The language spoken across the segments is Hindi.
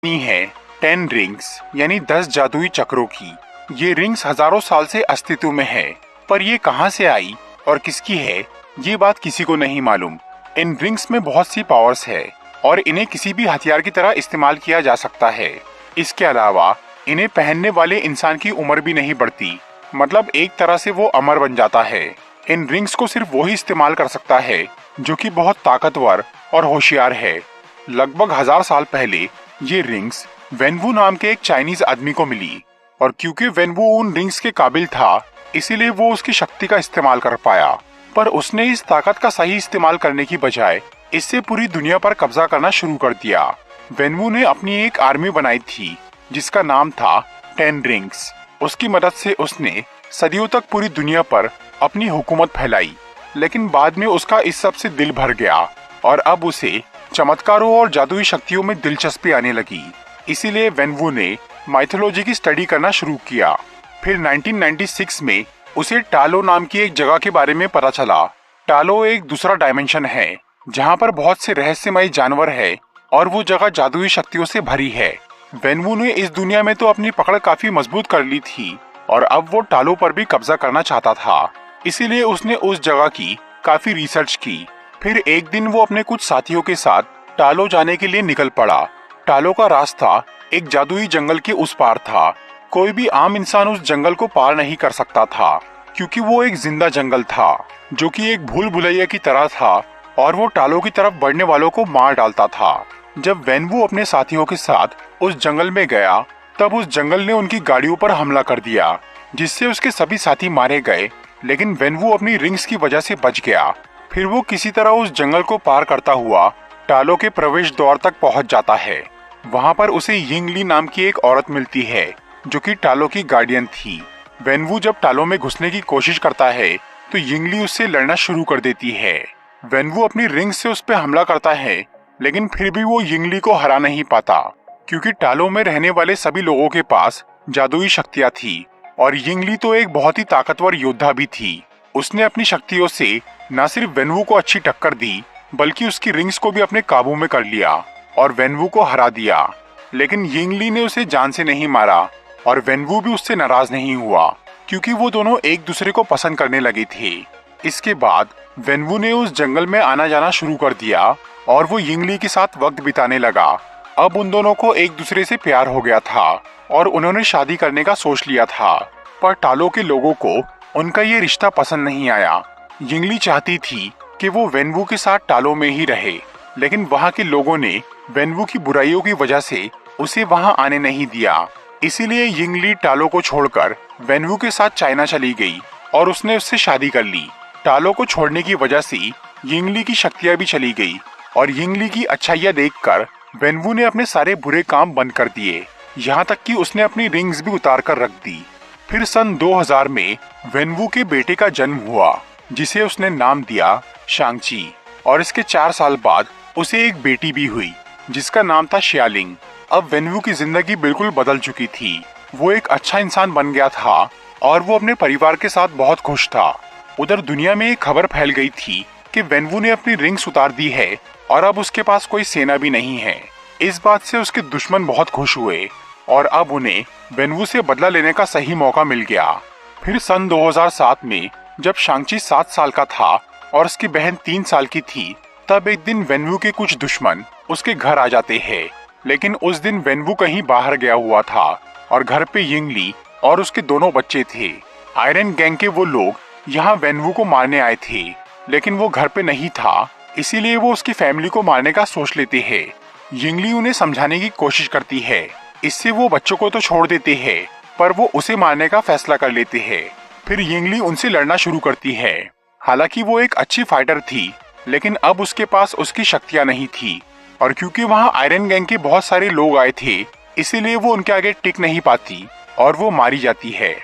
कहानी है 10 रिंग्स यानी 10 जादुई चक्रों की। ये रिंग्स हजारों साल से अस्तित्व में है, पर ये कहां से आई और किसकी है ये बात किसी को नहीं मालूम। इन रिंग्स में बहुत सी पावर्स है और इन्हें किसी भी हथियार की तरह इस्तेमाल किया जा सकता है। इसके अलावा इन्हें पहनने वाले इंसान की उम्र भी नहीं बढ़ती, मतलब एक तरह से वो अमर बन जाता है। इन रिंग्स को सिर्फ वही इस्तेमाल कर सकता है जो कि बहुत ताकतवर और होशियार है। लगभग 1000 साल पहले ये रिंग्स वेनवू नाम के एक चाइनीज आदमी को मिली, और क्योंकि वेनवू उन रिंग्स के काबिल था इसीलिए वो उसकी शक्ति का इस्तेमाल कर पाया। पर उसने इस ताकत का सही इस्तेमाल करने की बजाय इससे पूरी दुनिया पर कब्जा करना शुरू कर दिया। वेनवू ने अपनी एक आर्मी बनाई थी जिसका नाम था 10 रिंग्स। उसकी मदद से उसने सदियों तक पूरी दुनिया पर अपनी हुकूमत फैलाई, लेकिन बाद में उसका इस सब से दिल भर गया और अब उसे चमत्कारों और जादुई शक्तियों में दिलचस्पी आने लगी। इसीलिए वेनवू ने माइथोलॉजी की स्टडी करना शुरू किया। फिर 1996 में उसे टालो नाम की एक जगह के बारे में पता चला। टालो एक दूसरा डायमेंशन है जहाँ पर बहुत से रहस्यमय जानवर है और वो जगह जादुई शक्तियों से भरी है। वेनवू ने इस दुनिया में तो अपनी पकड़ काफी मजबूत कर ली थी और अब वो टालो पर भी कब्जा करना चाहता था। इसीलिए उसने उस जगह की काफी रिसर्च की। फिर एक दिन वो अपने कुछ साथियों के साथ टालो जाने के लिए निकल पड़ा। टालो का रास्ता एक जादुई जंगल के उस पार था। कोई भी आम इंसान उस जंगल को पार नहीं कर सकता था, क्योंकि वो एक जिंदा जंगल था जो कि एक भूल भुलैया की तरह था और वो टालो की तरफ बढ़ने वालों को मार डालता था। जब वेनवू अपने साथियों के साथ उस जंगल में गया तब उस जंगल ने उनकी गाड़ियों पर हमला कर दिया, जिससे उसके सभी साथी मारे गए, लेकिन वेनवू अपनी रिंग्स की वजह से बच गया। फिर वो किसी तरह उस जंगल को पार करता हुआ टालो के प्रवेश द्वार तक पहुंच जाता है। वहां पर उसे यिंगली नाम की एक औरत मिलती है जो कि टालो की गार्डियन थी। वेनवू जब टालो में घुसने की कोशिश करता है तो यिंगली उससे लड़ना शुरू कर देती है। वेनवू अपनी रिंग से उस पर हमला करता है, लेकिन फिर भी वो यिंगली को हरा नहीं पाता, क्योंकि टालो में रहने वाले सभी लोगों के पास जादुई शक्तियां थी और यिंगली तो एक बहुत ही ताकतवर योद्धा भी थी। उसने अपनी शक्तियों से न सिर्फ वेनवू को अच्छी टक्कर दी, बल्कि उसकी रिंग्स को भी अपने काबू में कर लिया और वेनवू को हरा दिया। लेकिन यिंगली ने उसे जान से नहीं मारा और वेनवू भी उससे नाराज नहीं हुआ, क्योंकि वो दोनों एक दूसरे को पसंद करने लगे थे। इसके बाद वेनवू ने उस जंगल में आना जाना शुरू कर दिया और वो यिंगली के साथ वक्त बिताने लगा। अब उन दोनों को एक दूसरे से प्यार हो गया था और उन्होंने शादी करने का सोच लिया था। पर टालो के लोगों को उनका ये रिश्ता पसंद नहीं आया। यिंगली चाहती थी कि वो वेनवू के साथ टालो में ही रहे, लेकिन वहाँ के लोगों ने वेनवू की बुराइयों की वजह से उसे वहाँ आने नहीं दिया। इसीलिए यिंगली टालो को छोड़कर वेनवू के साथ चाइना चली गई और उसने उससे शादी कर ली। टालो को छोड़ने की वजह से यिंगली की शक्तियाँ भी चली गई और यिंगली की अच्छाइयाँ देखकर वेनवू ने अपने सारे बुरे काम बंद कर दिए, यहाँ तक कि उसने अपनी रिंग्स भी उतार कर रख दी। फिर सन 2000 में वेनवू के बेटे का जन्म हुआ, जिसे उसने नाम दिया शांगची, और इसके 4 साल बाद उसे एक बेटी भी हुई जिसका नाम था शियालिंग। अब वेनवू की जिंदगी बिल्कुल बदल चुकी थी। वो एक अच्छा इंसान बन गया था और वो अपने परिवार के साथ बहुत खुश था। उधर दुनिया में एक खबर फैल गई थी कि वेनवू ने अपनी रिंग्स उतार दी है और अब उसके पास कोई सेना भी नहीं है। इस बात से उसके दुश्मन बहुत खुश हुए और अब उन्हें वेनवू से बदला लेने का सही मौका मिल गया। फिर सन 2007 में जब शांगची 7 साल का था और उसकी बहन 3 साल की थी, तब एक दिन वेनवू के कुछ दुश्मन उसके घर आ जाते हैं। लेकिन उस दिन वेनवू कहीं बाहर गया हुआ था और घर पे यिंगली और उसके दोनों बच्चे थे। आयरन गैंग के वो लोग यहाँ वेनवू को मारने आए थे, लेकिन वो घर पे नहीं था, इसीलिए वो उसकी फैमिली को मारने का सोच लेते हैं। यिंगली उन्हें समझाने की कोशिश करती है, इससे वो बच्चों को तो छोड़ देते हैं, पर वो उसे मारने का फैसला कर लेते हैं। फिर यिंगली उनसे लड़ना शुरू करती है। हालांकि वो एक अच्छी फाइटर थी, लेकिन अब उसके पास उसकी शक्तियां नहीं थी, और क्योंकि वहाँ आयरन गैंग के बहुत सारे लोग आए थे, इसीलिए वो उनके आगे टिक नहीं पाती और वो मारी जाती है।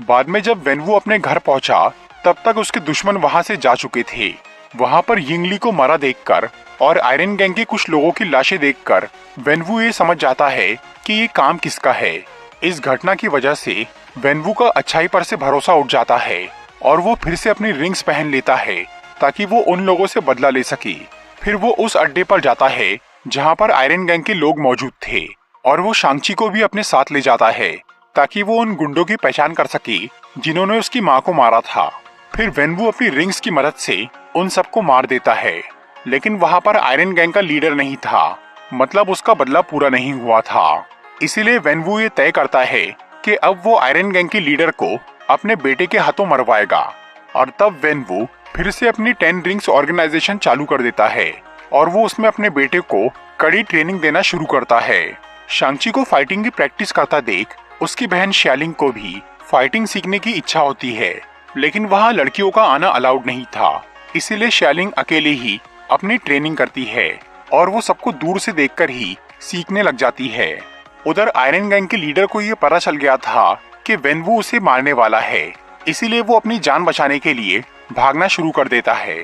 बाद में जब वेनवू अपने घर पहुंचा तब तक उसके दुश्मन वहाँ से जा चुके थे। वहाँ पर यिंगली को मरा देखकर और आयरन गैंग के कुछ लोगों की लाशें देखकर वेनवू ये समझ जाता है कि ये काम किसका है। इस घटना की वजह से वेनवू का अच्छाई पर से भरोसा उठ जाता है और वो फिर से अपनी रिंग्स पहन लेता है ताकि वो उन लोगों से बदला ले सके। फिर वो उस अड्डे पर जाता है जहाँ पर आयरन गैंग के लोग मौजूद थे। और वो शांची को भी अपने साथ ले जाता है ताकि वो उन गुंडों की पहचान कर सके जिन्होंने उसकी माँ को मारा था। फिर वेनवू अपनी रिंग्स की मदद से उन सबको मार देता है, लेकिन वहाँ पर आयरन गैंग का लीडर नहीं था, मतलब उसका बदला पूरा नहीं हुआ था। इसीलिए वेनवू ये तय करता है कि अब वो आयरन गैंग के लीडर को अपने बेटे के हाथों मरवाएगा। और तब वेनवू फिर से अपनी 10 रिंग्स ऑर्गेनाइजेशन चालू कर देता है और वो उसमें अपने बेटे को कड़ी ट्रेनिंग देना शुरू करता है। शांची को फाइटिंग की प्रैक्टिस करता देख उसकी बहन श्यालिंग को भी फाइटिंग सीखने की इच्छा होती है, लेकिन वहाँ लड़कियों का आना अलाउड नहीं था। इसीलिए श्यालिंग अकेले ही अपनी ट्रेनिंग करती है और वो सबको दूर से देखकर ही सीखने लग जाती है। उधर आयरन गैंग के लीडर को ये पता चल गया था कि वेनवू उसे मारने वाला है, इसीलिए वो अपनी जान बचाने के लिए भागना शुरू कर देता है।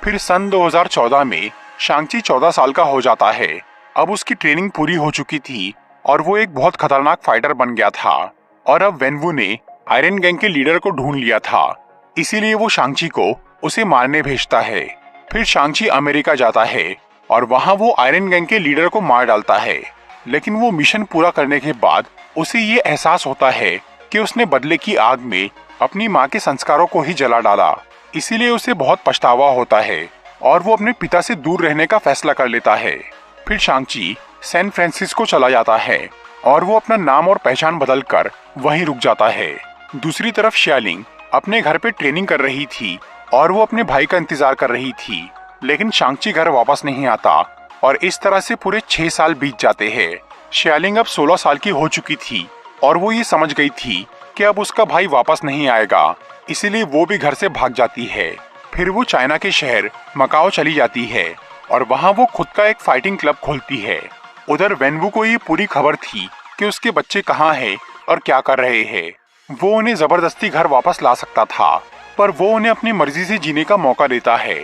फिर सन 2014 में शांची 14 साल का हो जाता है। अब उसकी ट्रेनिंग पूरी हो चुकी थी और वो एक बहुत खतरनाक फाइटर बन गया था। और अब वेनवू ने आयरन गैंग के लीडर को ढूंढ लिया था, इसीलिए वो शांची को उसे मारने भेजता है। फिर शांची अमेरिका जाता है और वहाँ वो आयरन गैंग के लीडर को मार डालता है, लेकिन वो मिशन पूरा करने के बाद उसे ये एहसास होता है कि उसने बदले की आग में अपनी माँ के संस्कारों को ही जला डाला। इसीलिए उसे बहुत पछतावा होता है और वो अपने पिता से दूर रहने का फैसला कर लेता है। फिर शांची सैन फ्रांसिस्को चला जाता है और वो अपना नाम और पहचान बदलकर वहीं रुक जाता है। दूसरी तरफ श्यालिंग अपने घर पे ट्रेनिंग कर रही थी और वो अपने भाई का इंतजार कर रही थी, लेकिन शांची घर वापस नहीं आता और इस तरह से पूरे 6 साल बीत जाते हैं। श्यालिंग अब 16 साल की हो चुकी थी और वो ये समझ गई थी कि अब उसका भाई वापस नहीं आएगा, इसीलिए वो भी घर से भाग जाती है। फिर वो चाइना के शहर मकाओ चली जाती है और वहाँ वो खुद का एक फाइटिंग क्लब खोलती है। उधर वेनवू को ये पूरी खबर थी कि उसके बच्चे कहाँ हैं और क्या कर रहे हैं। वो उन्हें जबरदस्ती घर वापस ला सकता था, पर वो उन्हें अपनी मर्जी से जीने का मौका देता है।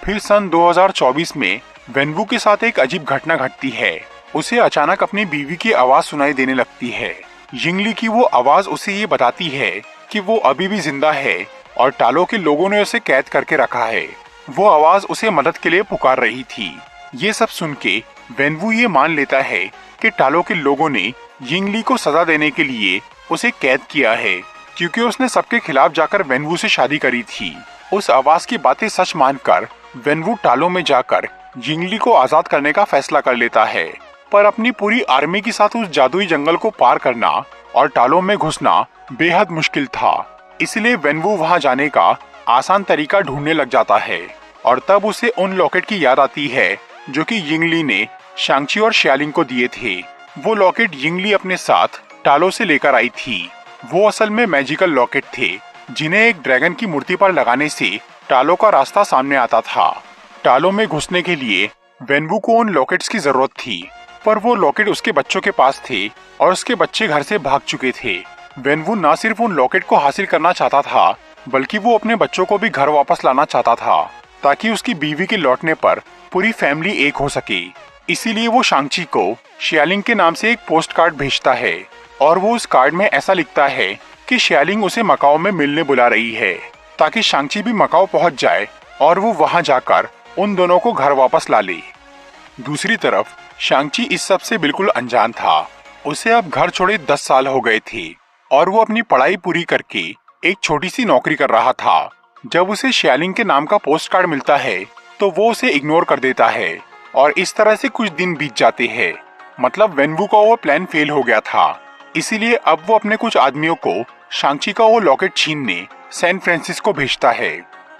फिर सन 2024 में वेनवू के साथ एक अजीब घटना घटती है। उसे अचानक अपनी बीवी की आवाज सुनाई देने लगती है। यिंगली की वो आवाज उसे ये बताती है कि वो अभी भी जिंदा है और टालो के लोगों ने उसे कैद करके रखा है। वो आवाज उसे मदद के लिए पुकार रही थी। ये सब सुन के वेनवू ये मान लेता है कि टालो के लोगों ने यिंगली को सजा देने के लिए उसे कैद किया है, क्योंकि उसने सबके खिलाफ जाकर वेनवू से शादी करी थी। उस आवाज की बातें सच मानकर वेनवू टालो में जाकर यिंगली को आजाद करने का फैसला कर लेता है, पर अपनी पूरी आर्मी के साथ उस जादुई जंगल को पार करना और टालो में घुसना बेहद मुश्किल था। इसलिए वेनवू वहां जाने का आसान तरीका ढूंढने लग जाता है और तब उसे उन लॉकेट की याद आती है जो कि यिंगली ने शांची और श्यालिंग को दिए थे। वो लॉकेट यिंगली अपने साथ टालो से लेकर आई थी। वो असल में मैजिकल लॉकेट थे जिन्हें एक ड्रैगन की मूर्ति पर लगाने से टालो का रास्ता सामने आता था। टालो में घुसने के लिए वेनवू को उन लॉकेट्स की जरूरत थी, पर वो लॉकेट उसके बच्चों के पास थे और उसके बच्चे घर से भाग चुके थे। वेनवू न सिर्फ उन लॉकेट को हासिल करना चाहता था, बल्कि वो अपने बच्चों को भी घर वापस लाना चाहता था ताकि उसकी बीवी के लौटने पर पूरी फैमिली एक हो सके। इसीलिए वो शांची को श्यालिंग के नाम से एक पोस्ट कार्ड भेजता है और वो उस कार्ड में ऐसा लिखता है कि श्यालिंग उसे मकाओ में मिलने बुला रही है, ताकि शांची भी मकाओ पहुंच जाए और वो वहां जाकर उन दोनों को घर वापस ला ले। दूसरी तरफ शांची इस सब से बिल्कुल अनजान था। उसे अब घर छोड़े 10 साल हो गए थे और वो अपनी पढ़ाई पूरी करके एक छोटी सी नौकरी कर रहा था। जब उसे श्यालिंग के नाम का पोस्ट कार्ड मिलता है तो वो उसे इग्नोर कर देता है और इस तरह से कुछ दिन बीत जाते हैं। मतलब वेनवू का वो प्लान फेल हो गया था। इसीलिए अब वो अपने कुछ आदमियों को शांची का वो लॉकेट छीनने सैन फ्रांसिस्को भेजता है।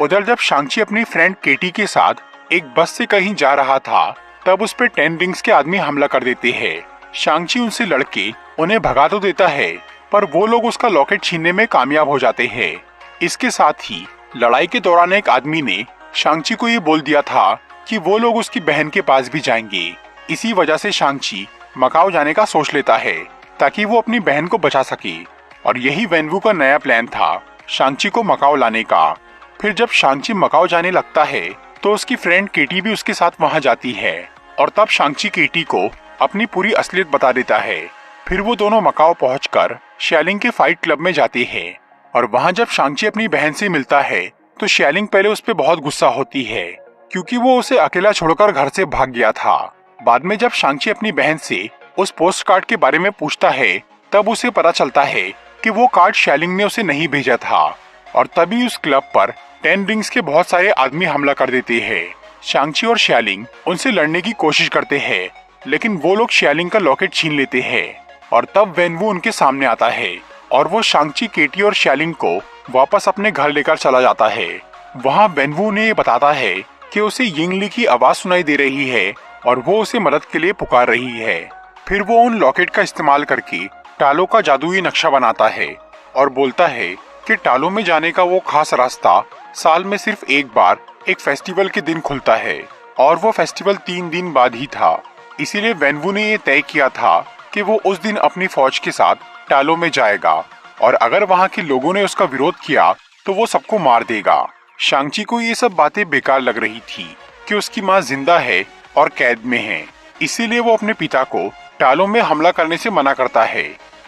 उधर जब शांची अपनी फ्रेंड केटी के साथ एक बस से कहीं जा रहा था, तब उस पर 10 रिंग्स के आदमी हमला कर देते हैं। शांची उनसे लड़के उन्हें भगा तो देता है, पर वो लोग उसका लॉकेट छीनने में कामयाब हो जाते हैं। इसके साथ ही लड़ाई के दौरान एक आदमी ने शांची को ये बोल दिया था कि वो लोग उसकी बहन के पास भी जाएंगे। इसी वजह से शांची मकाओ जाने का सोच लेता है ताकि वो अपनी बहन को बचा सके, और यही वेनवू का नया प्लान था, शांची को मकाओ लाने का। फिर जब शांची मकाओ जाने लगता है तो उसकी फ्रेंड केटी भी उसके साथ वहां जाती है और तब शांची केटी को अपनी पूरी असलियत बता देता है। फिर वो दोनों मकाओ पहुंचकर श्यालिंग के फाइट क्लब में जाते हैं और वहां जब शांची अपनी बहन से मिलता है तो श्यालिंग पहले उस पर बहुत गुस्सा होती है, क्योंकि वो उसे अकेला छोड़कर घर से भाग गया था। बाद में जब शांची अपनी बहन से उस पोस्ट कार्ड के बारे में पूछता है, तब उसे पता चलता है कि वो कार्ड शालिंग ने उसे नहीं भेजा था। और तभी उस क्लब पर 10 रिंग्स के बहुत सारे आदमी हमला कर देते हैं। शांग-ची और शालिंग उनसे लड़ने की कोशिश करते हैं, लेकिन वो लोग शालिंग का लॉकेट छीन लेते हैं। और तब वेनवू उनके सामने आता है और वो शांग-ची, केटी और शालिंग को वापस अपने घर लेकर चला जाता है। वहाँ वेनवू ने ये बताता है कि उसे यिंगली की आवाज सुनाई दे रही है और वो उसे मदद के लिए पुकार रही है। फिर वो उन लॉकेट का इस्तेमाल करके टालो का जादुई नक्शा बनाता है और बोलता है कि टालो में जाने का वो खास रास्ता साल में सिर्फ एक बार एक फेस्टिवल के दिन खुलता है और वो फेस्टिवल 3 दिन बाद ही था। इसीलिए वेनवू ने ये तय किया था कि वो उस दिन अपनी फौज के साथ टालो में जाएगा और अगर वहाँ के लोगों ने उसका विरोध किया तो वो सबको मार देगा। शांग-ची को ये सब बातें बेकार लग रही थी कि उसकी माँ जिंदा है और कैद में है, इसीलिए वो अपने पिता को टालो में हमला करने से मना करता है।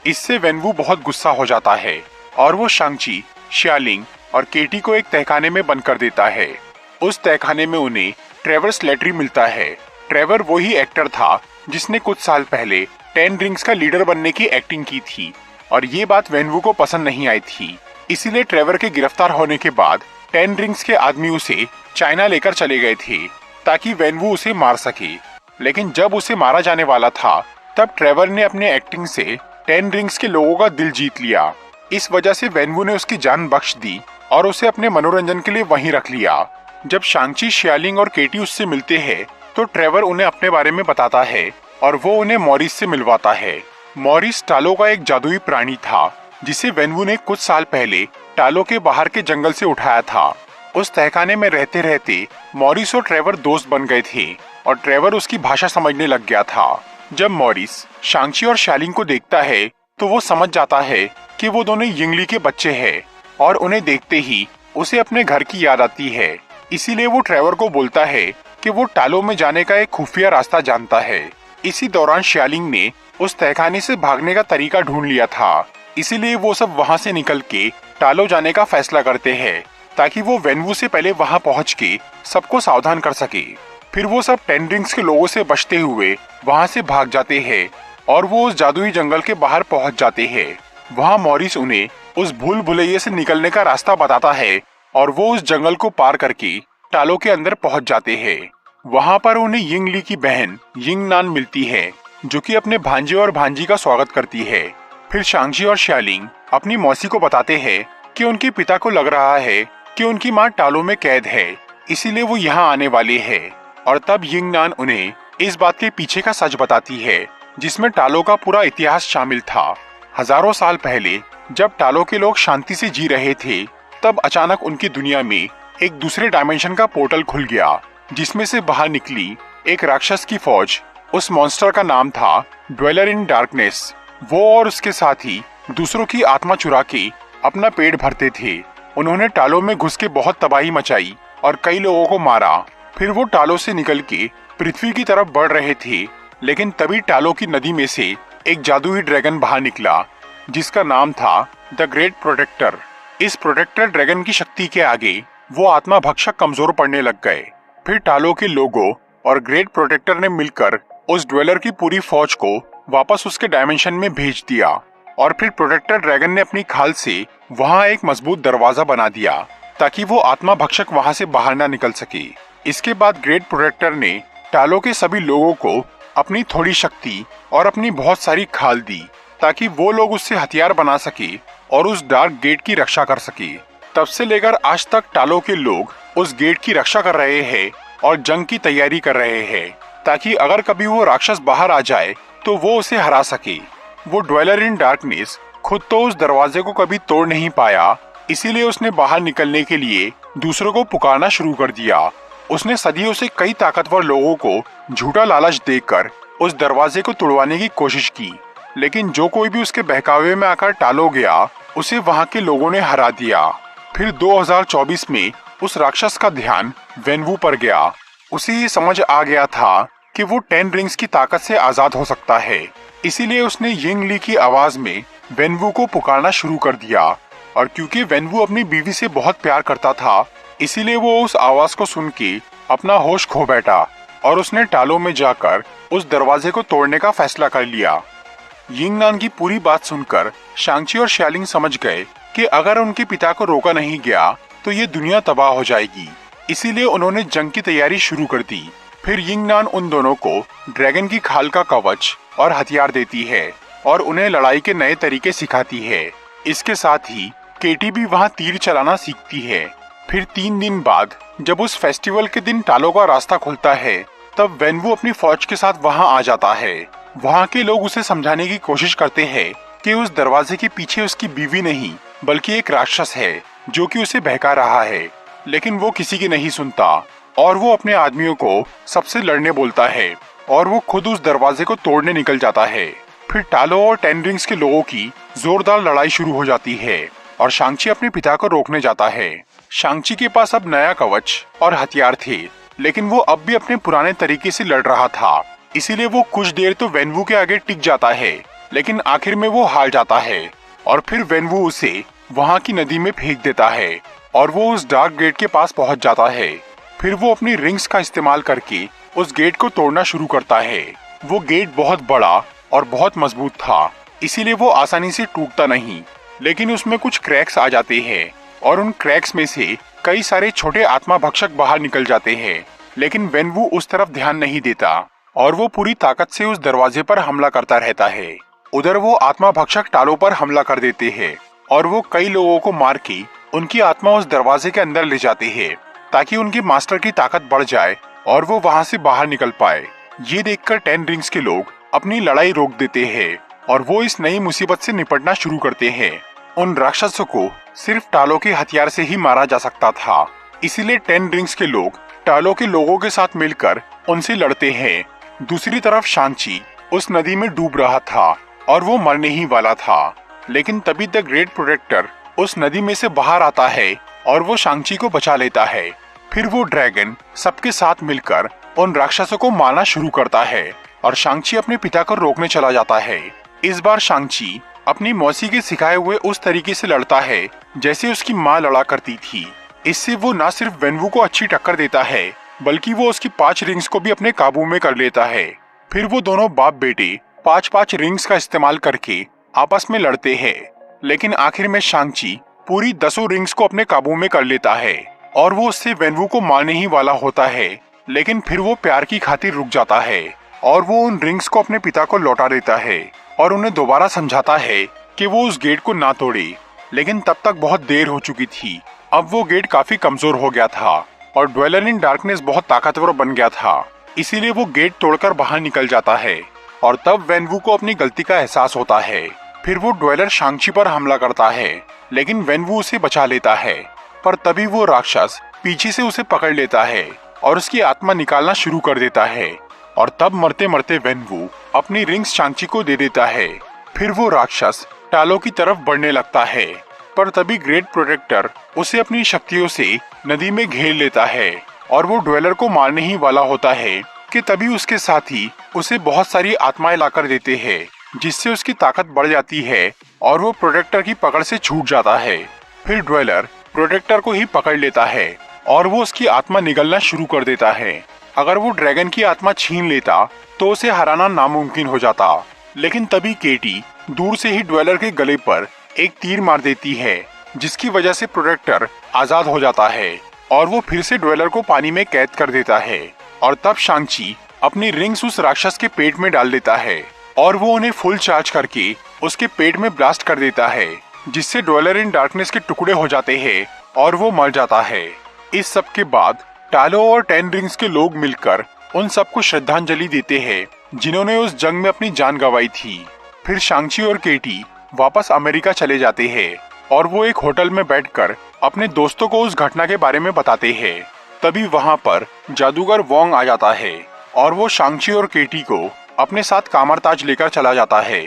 इससे वेनवू बहुत गुस्सा हो जाता है और वो शांग-ची, शालिंग और केटी को एक तहखाने में बंद कर देता है। उस तहखाने में उन्हें ट्रेवर स्लेटरी मिलता है। ट्रेवर वही एक्टर था जिसने कुछ साल पहले 10 रिंग्स का लीडर बनने की एक्टिंग की थी और ये बात वेनवू को पसंद नहीं आई थी। इसीलिए ट्रेवर के गिरफ्तार होने के बाद 10 रिंग्स के आदमी उसे चाइना लेकर चले गए थे ताकि वेनवू उसे मार सके। लेकिन जब उसे मारा जाने वाला था तब ट्रेवर ने अपने एक्टिंग से 10 रिंग्स के लोगों का दिल जीत लिया। इस वजह से वेनवू ने उसकी जान बख्श दी और उसे अपने मनोरंजन के लिए वहीं रख लिया। जब शांग-ची, शालिंग और केटी उससे मिलते हैं तो ट्रेवर उन्हें अपने बारे में बताता है और वो उन्हें मॉरिस से मिलवाता है। मॉरिस टालो का एक जादुई प्राणी था जिसे वेनवू ने कुछ साल पहले टालो के बाहर के जंगल से उठाया था। उस तहखाने में रहते रहते मॉरिस और ट्रेवर दोस्त बन गए थे और ट्रेवर उसकी भाषा समझने लग गया था। जब मॉरिस शांग-ची और शालिंग को देखता है तो वो समझ जाता है कि वो दोनों यिंगली के बच्चे हैं और उन्हें देखते ही उसे अपने घर की याद आती है। इसीलिए वो ट्रेवर को बोलता है कि वो टालो में जाने का एक खुफिया रास्ता जानता है। इसी दौरान शालिंग ने उस तहखाने से भागने का तरीका ढूंढ लिया था, इसीलिए वो सब वहाँ से निकल के टालो जाने का फैसला करते हैं ताकि वो वेनवू से पहले वहाँ पहुँच के सबको सावधान कर सके। फिर वो सब 10 रिंग्स के लोगों से बचते हुए वहाँ से भाग जाते हैं और वो उस जादुई जंगल के बाहर पहुँच जाते हैं। वहाँ मॉरिस उन्हें उस भूल भुलैया से निकलने का रास्ता बताता है और वो उस जंगल को पार करके टालो के अंदर पहुँच जाते हैं। वहाँ पर उन्हें यिंगली की बहन यिंगनान मिलती है जो कि अपने भांजे और भांजी का स्वागत करती है। फिर शांग-ची और शालिंग अपनी मौसी को बताते हैं कि उनके पिता को लग रहा है कि उनकी माँ टालो में कैद है, इसीलिए वो यहाँ आने वाले हैं। और तब यिंगनान उन्हें इस बात के पीछे का सच बताती है जिसमें टालो का पूरा इतिहास शामिल था। हजारों साल पहले जब टालो के लोग शांति से जी रहे थे तब अचानक उनकी दुनिया में एक दूसरे डायमेंशन का पोर्टल खुल गया जिसमें से बाहर निकली एक राक्षस की फौज। उस मॉन्स्टर का नाम था ड्वेलर इन डार्कनेस। वो और उसके साथी दूसरों की आत्मा चुरा के अपना पेट भरते थे। उन्होंने टालो में घुस के बहुत तबाही मचाई और कई लोगों को मारा। फिर वो टालो से निकल के पृथ्वी की तरफ बढ़ रहे थे, लेकिन तभी टालो की नदी में से एक जादुई ड्रैगन बाहर निकला जिसका नाम था द ग्रेट प्रोटेक्टर। इस प्रोटेक्टर ड्रैगन की शक्ति के आगे वो आत्मा भक्षक कमजोर पड़ने लग गए। फिर टालो के लोगों और ग्रेट प्रोटेक्टर ने मिलकर उस ड्वेलर की पूरी फौज को वापस उसके डायमेंशन में भेज दिया और फिर प्रोटेक्टर ड्रैगन ने अपनी खाल से वहाँ एक मजबूत दरवाजा बना दिया ताकि वो आत्मा भक्षक वहाँ से बाहर ना निकल सके। इसके बाद ग्रेट प्रोटेक्टर ने टालो के सभी लोगों को अपनी थोड़ी शक्ति और अपनी बहुत सारी खाल दी ताकि वो लोग उससे हथियार बना सके और उस डार्क गेट की रक्षा कर सके। तब से लेकर आज तक टालो के लोग उस गेट की रक्षा कर रहे हैं और जंग की तैयारी कर रहे हैं ताकि अगर कभी वो राक्षस बाहर आ जाए तो वो उसे हरा सके। वो ड्वेलर इन डार्कनेस खुद तो उस दरवाजे को कभी तोड़ नहीं पाया, इसीलिए उसने बाहर निकलने के लिए दूसरों को पुकारना शुरू कर दिया। उसने सदियों से कई ताकतवर लोगों को झूठा लालच देकर उस दरवाजे को तोड़वाने की कोशिश की, लेकिन जो कोई भी उसके बहकावे में आकर टालो गया उसे वहाँ के लोगों ने हरा दिया। फिर 2024 में उस राक्षस का ध्यान वेनवू पर गया। उसे ये समझ आ गया था कि वो 10 रिंग्स की ताकत से आजाद हो सकता है, इसीलिए उसने यिंगली की आवाज में वेनवू को पुकारना शुरू कर दिया। और क्योंकि वेनवू अपनी बीवी से बहुत प्यार करता था, इसीलिए वो उस आवाज को सुन के अपना होश खो बैठा और उसने टालो में जाकर उस दरवाजे को तोड़ने का फैसला कर लिया। यिंगनान की पूरी बात सुनकर शांगची और शियालिंग समझ गए कि अगर उनके पिता को रोका नहीं गया तो ये दुनिया तबाह हो जाएगी। इसीलिए उन्होंने जंग की तैयारी शुरू कर दी। फिर यिंगनान उन दोनों को ड्रैगन की खाल का कवच और हथियार देती है और उन्हें लड़ाई के नए तरीके सिखाती है। इसके साथ ही केटी भी वहाँ तीर चलाना सीखती है। फिर 3 दिन बाद जब उस फेस्टिवल के दिन टालो का रास्ता खुलता है तब वेनवू अपनी फौज के साथ वहाँ आ जाता है। वहाँ के लोग उसे समझाने की कोशिश करते हैं कि उस दरवाजे के पीछे उसकी बीवी नहीं बल्कि एक राक्षस है जो कि उसे बहका रहा है, लेकिन वो किसी की नहीं सुनता और वो अपने आदमियों को सबसे लड़ने बोलता है और वो खुद उस दरवाजे को तोड़ने निकल जाता है। फिर टालो और 10 रिंग्स के लोगों की जोरदार लड़ाई शुरू हो जाती है और शांगची अपने पिता को रोकने जाता है। शांगची के पास अब नया कवच और हथियार थे, लेकिन वो अब भी अपने पुराने तरीके से लड़ रहा था। इसीलिए वो कुछ देर तो वेनवू के आगे टिक जाता है, लेकिन आखिर में वो हार जाता है और फिर वेनवू उसे वहाँ की नदी में फेंक देता है और वो उस डार्क गेट के पास पहुँच जाता है। फिर वो अपनी रिंग्स का इस्तेमाल करके उस गेट को तोड़ना शुरू करता है। वो गेट बहुत बड़ा और बहुत मजबूत था, इसीलिए वो आसानी से टूटता नहीं, लेकिन उसमें कुछ क्रैक्स आ जाते हैं और उन क्रैक्स में से कई सारे छोटे आत्मा भक्षक बाहर निकल जाते हैं। लेकिन वेनवू उस तरफ ध्यान नहीं देता और वो पूरी ताकत से उस दरवाजे पर हमला करता रहता है। उधर वो आत्मा भक्षक टालो पर हमला कर देते हैं और वो कई लोगों को मार के उनकी आत्मा उस दरवाजे के अंदर ले जाते हैं ताकि उनके मास्टर की ताकत बढ़ जाए और वो वहाँ से बाहर निकल पाए। ये देखकर 10 रिंग्स के लोग अपनी लड़ाई रोक देते हैं और वो इस नई मुसीबत से निपटना शुरू करते हैं। उन राक्षसों को सिर्फ टालो के हथियार से ही मारा जा सकता था, इसीलिए 10 रिंग्स के लोग टालो के लोगों के साथ मिलकर उनसे लड़ते हैं। दूसरी तरफ शांगची उस नदी में डूब रहा था और वो मरने ही वाला था, लेकिन तभी द ग्रेट प्रोटेक्टर उस नदी में से बाहर आता है और वो शांगची को बचा लेता है। फिर वो ड्रैगन सबके साथ मिलकर उन राक्षसों को मारना शुरू करता है और शांगची अपने पिता को रोकने चला जाता है। इस बार शांगची अपनी मौसी के सिखाए हुए उस तरीके से लड़ता है जैसे उसकी माँ लड़ा करती थी। इससे वो न सिर्फ वेनवू को अच्छी टक्कर देता है बल्कि वो उसकी 5 रिंग्स को भी अपने काबू में कर लेता है। फिर वो दोनों बाप बेटे 5-5 रिंग्स का इस्तेमाल करके आपस में लड़ते हैं, लेकिन आखिर में शांगची पूरी 10 रिंग्स को अपने काबू में कर लेता है और वो उससे वेनवू को मारने ही वाला होता है, लेकिन फिर वो प्यार की खातिर रुक जाता है और वो उन रिंग्स को अपने पिता को लौटा देता है और उन्हें दोबारा समझाता है कि वो उस गेट को ना तोड़े। लेकिन तब तक बहुत देर हो चुकी थी। अब वो गेट काफी कमजोर हो गया था और ड्वेलर इन डार्कनेस बहुत ताकतवर बन गया था, इसीलिए वो गेट तोड़कर बाहर निकल जाता है और तब वेनवू को अपनी गलती का एहसास होता है। फिर वो ड्वेलर शांगची पर हमला करता है, लेकिन वेनवू उसे बचा लेता है। पर तभी वो राक्षस पीछे से उसे पकड़ लेता है और उसकी आत्मा निकालना शुरू कर देता है और तब मरते मरते वेनवू अपनी रिंग्स शांगची को दे देता है। फिर वो राक्षस टालो की तरफ बढ़ने लगता है, पर तभी ग्रेट प्रोटेक्टर उसे अपनी शक्तियों से नदी में घेर लेता है और वो ड्वेलर को मारने ही वाला होता है कि तभी उसके साथी उसे बहुत सारी आत्माएं लाकर देते हैं, जिससे उसकी ताकत बढ़ जाती है और वो प्रोटेक्टर की पकड़ से छूट जाता है। फिर ड्वेलर प्रोटेक्टर को ही पकड़ लेता है और वो उसकी आत्मा निगलना शुरू कर देता है। अगर वो ड्रैगन की आत्मा छीन लेता तो उसे हराना नामुमकिन हो जाता, लेकिन तभी केटी दूर से ही ड्वेलर के गले पर एक तीर मार देती है, जिसकी वजह से प्रोटेक्टर आजाद हो जाता है और वो फिर से ड्वेलर को पानी में कैद कर देता है। और तब शांगची अपनी रिंग्स उस राक्षस के पेट में डाल देता है और वो उन्हें फुल चार्ज करके उसके पेट में ब्लास्ट कर देता है, जिससे ड्वेलर इन डार्कनेस के टुकड़े हो जाते हैं और वो मर जाता है। इस सब के बाद टालो और 10 रिंग्स के लोग मिलकर उन सबको श्रद्धांजलि देते हैं जिन्होंने उस जंग में अपनी जान गंवाई थी। फिर शांगची और केटी वापस अमेरिका चले जाते हैं और वो एक होटल में बैठकर अपने दोस्तों को उस घटना के बारे में बताते हैं। तभी वहाँ पर जादूगर वोंग आ जाता है और वो शांगची और केटी को अपने साथ कामरताज लेकर चला जाता है।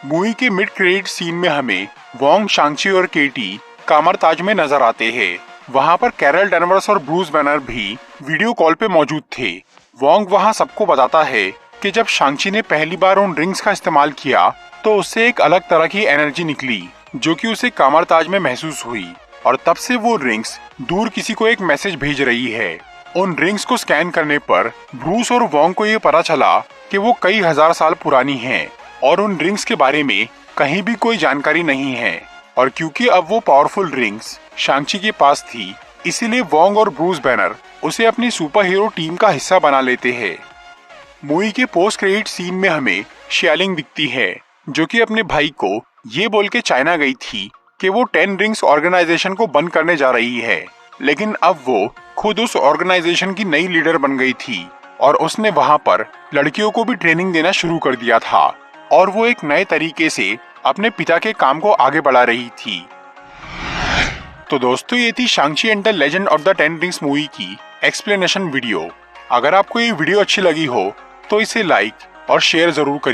मूवी के मिड क्रेडिट सीन में हमें वोंग, शांगची और केटी कामरताज में नजर आते हैं। वहाँ पर कैरल डैनवर्स और ब्रूस बैनर भी वीडियो कॉल पे मौजूद थे। वोंग वहाँ सबको बताता है कि जब शांगची ने पहली बार उन रिंग्स का इस्तेमाल किया तो उससे एक अलग तरह की एनर्जी निकली जो कि उसे कामरताज में महसूस हुई और तब से वो रिंग्स दूर किसी को एक मैसेज भेज रही है। उन रिंग्स को स्कैन करने पर ब्रूस और वोंग को ये पता चला कि वो कई हजार साल पुरानी हैं और उन रिंग्स के बारे में कहीं भी कोई जानकारी नहीं है। और क्योंकि अब वो पावरफुल रिंग्स शांग-ची के पास थी, इसीलिए वोंग और ब्रूस बैनर उसे अपनी सुपर हीरो टीम का हिस्सा बना लेते हैं। मूवी के पोस्ट क्रेडिट सीन में हमें शियालिंग दिखती है, जो कि अपने भाई को ये बोल के चाइना गई थी कि वो 10 रिंग्स ऑर्गेनाइजेशन को बंद करने जा रही है, लेकिन अब वो खुद उस ऑर्गेनाइजेशन की नई लीडर बन गई थी और उसने वहां पर लड़कियों को भी ट्रेनिंग देना शुरू कर दिया था और वो एक नए तरीके से अपने पिता के काम को आगे बढ़ा रही थी। तो दोस्तों, ये थी Shang-Chi and the legend of the 10 rings movie की एक्सप्लेनेशन वीडियो। अगर आपको ये वीडियो अच्छी लगी हो तो इसे लाइक और शेयर जरूर करिए।